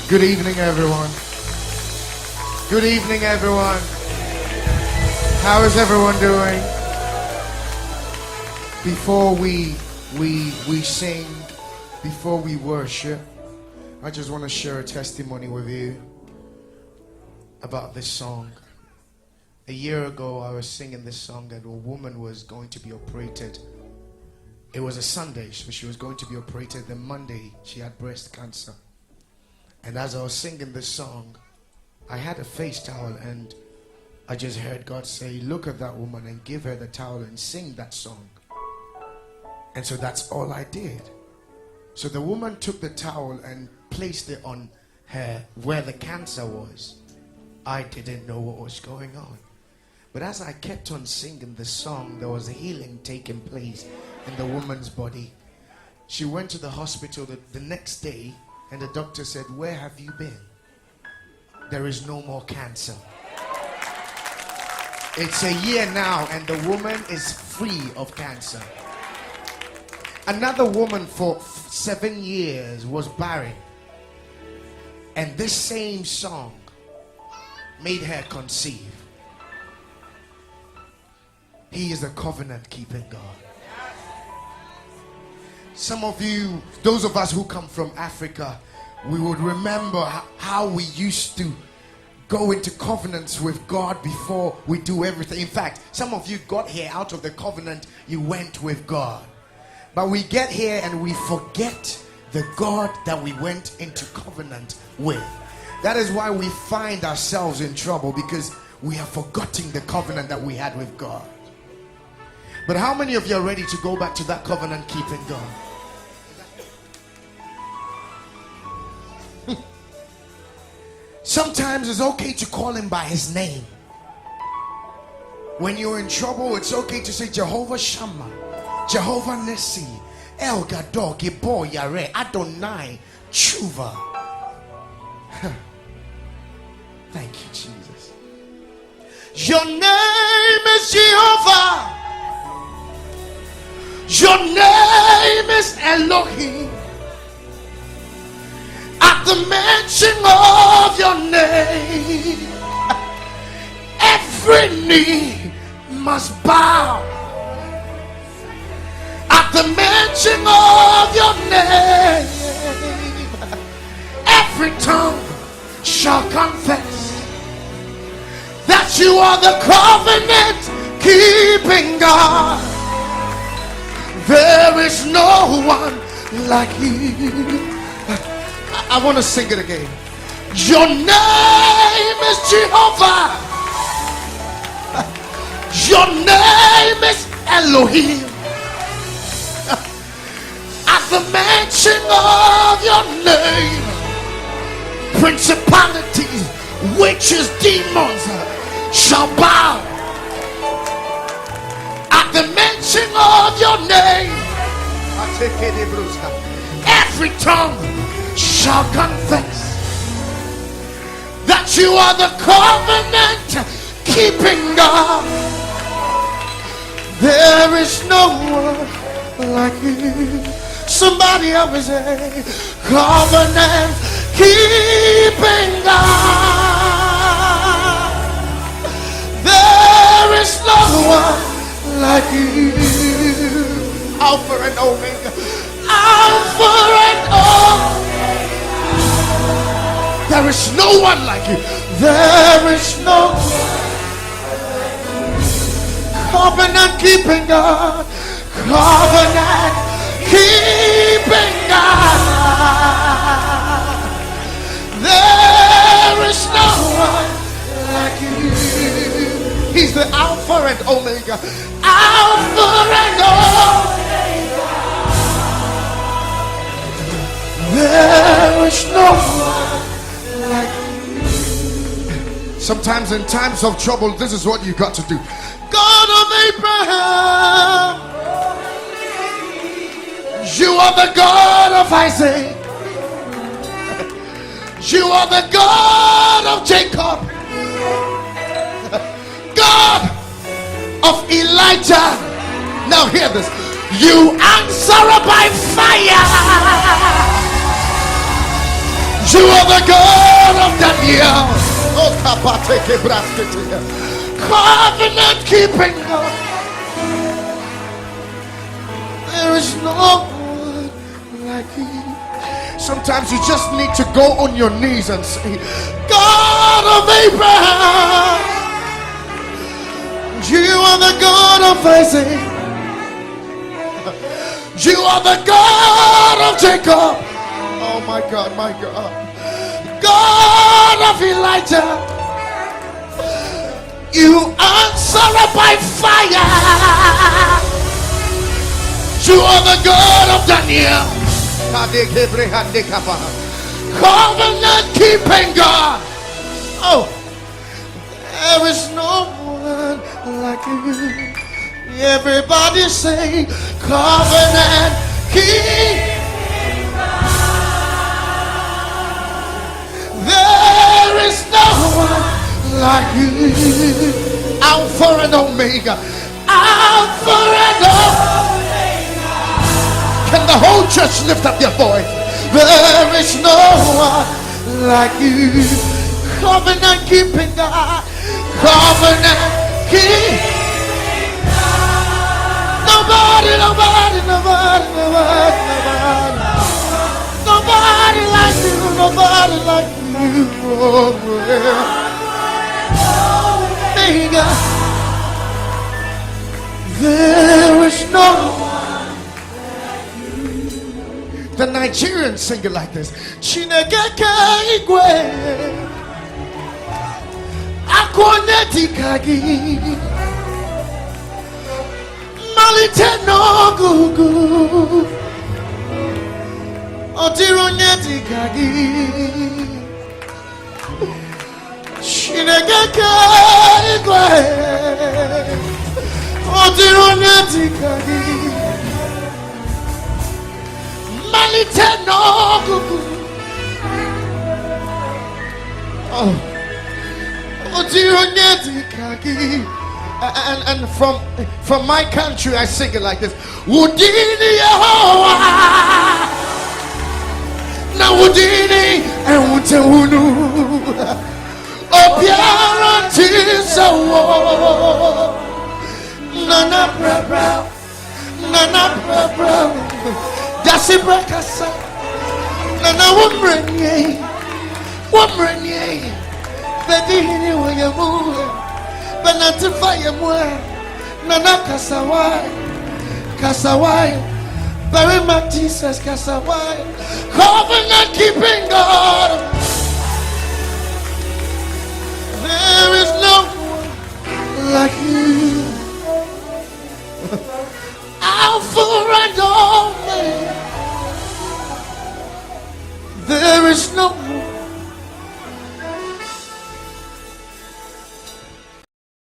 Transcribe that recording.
Good evening, everyone. Good evening, everyone. How is everyone doing? Before we sing, before we worship, I just want to share a testimony with you about this song. A year ago, I was singing this song and a woman was going to be operated. It was a Sunday, so she was going to be operated. Then Monday, she had breast cancer. And as I was singing this song, I had a face towel and I just heard God say, look at that woman and give her the towel and sing that song. And so that's all I did. So the woman took the towel and placed it on her where the cancer was. I didn't know what was going on. But as I kept on singing the song, there was a healing taking place in the woman's body. She went to the hospital the next day, and the doctor said, where have you been? There is no more cancer. It's a year now, and the woman is free of cancer. Another woman for 7 years was barren, and this same song made her conceive. He is a covenant-keeping God. Some of you, those of us who come from Africa, we would remember how we used to go into covenants with God before we do everything. In fact, some of you got here out of the covenant, you went with God. But we get here and we forget the God that we went into covenant with. That is why we find ourselves in trouble, because we have forgotten the covenant that we had with God. But how many of you are ready to go back to that covenant-keeping God? Sometimes it's okay to call him by his name. When you're in trouble, it's okay to say Jehovah Shammah, Jehovah Nissi, El Gadol, Gibor Yareh, Adonai, Tshuva. Thank you, Jesus. Your name is Jehovah. Your name is Elohim. At the mention of your name, every knee must bow. At the mention of your name, every tongue shall confess that you are the covenant-keeping God. There is no one like you. I want to sing it again. Your name is Jehovah. Your name is Elohim. At the mention of your name, principalities, witches, demons shall bow. At the mention of your name, every tongue shall confess that you are the covenant-keeping God. There is no one like you. Somebody ever say, covenant-keeping God. There is no one like you. Alpha and Omega. Alpha and Omega. There is no one like you. There is no covenant-keeping God. Covenant-keeping God. There is no one like you. He's the Alpha and Omega. Alpha and Omega. There is no one like you. Sometimes in times of trouble, this is what you got to do. God of Abraham, you are the God of Isaac. You are the God of Jacob. God of Elijah. Now hear this. You answer by fire. You are the God of Daniel. Oh, kapateke braskete. Covenant keeping God. There is no one like you. Sometimes you just need to go on your knees and say, God of Abraham, you are the God of Isaac, you are the God of Jacob. Oh my God, my God. God of Elijah, you answer by fire. You are the God of Daniel, covenant keeping God. Oh, there is no one like you. Everybody say, covenant keeping God. There is no one like you. Alpha and Omega, Alpha and Omega. Can the whole church lift up their voice? There is no one like you. Covenant keeping God. Covenant keeping God. Nobody, nobody, nobody, nobody, nobody. Nobody like you. Nobody like you. Oh, yeah. There is no one. The Nigerians sing it like this. Chinegeke igwe akwoneti kagi malite no gugu otironyeti kagi Chinegeke igwe otironyeti kagi Oh, and from my country I sing it like this. Wudini Yehovah, na wudini ewutewunu, obiara tisawo, nana bra, nana bra. Dasi brakasa, nana wumrenye, bedini wayamu, benatifaya mwa, nana kasawai, bury my Jesus kasawai, covenant keeping God. There is no one like you. Alpha and Omega. There is no one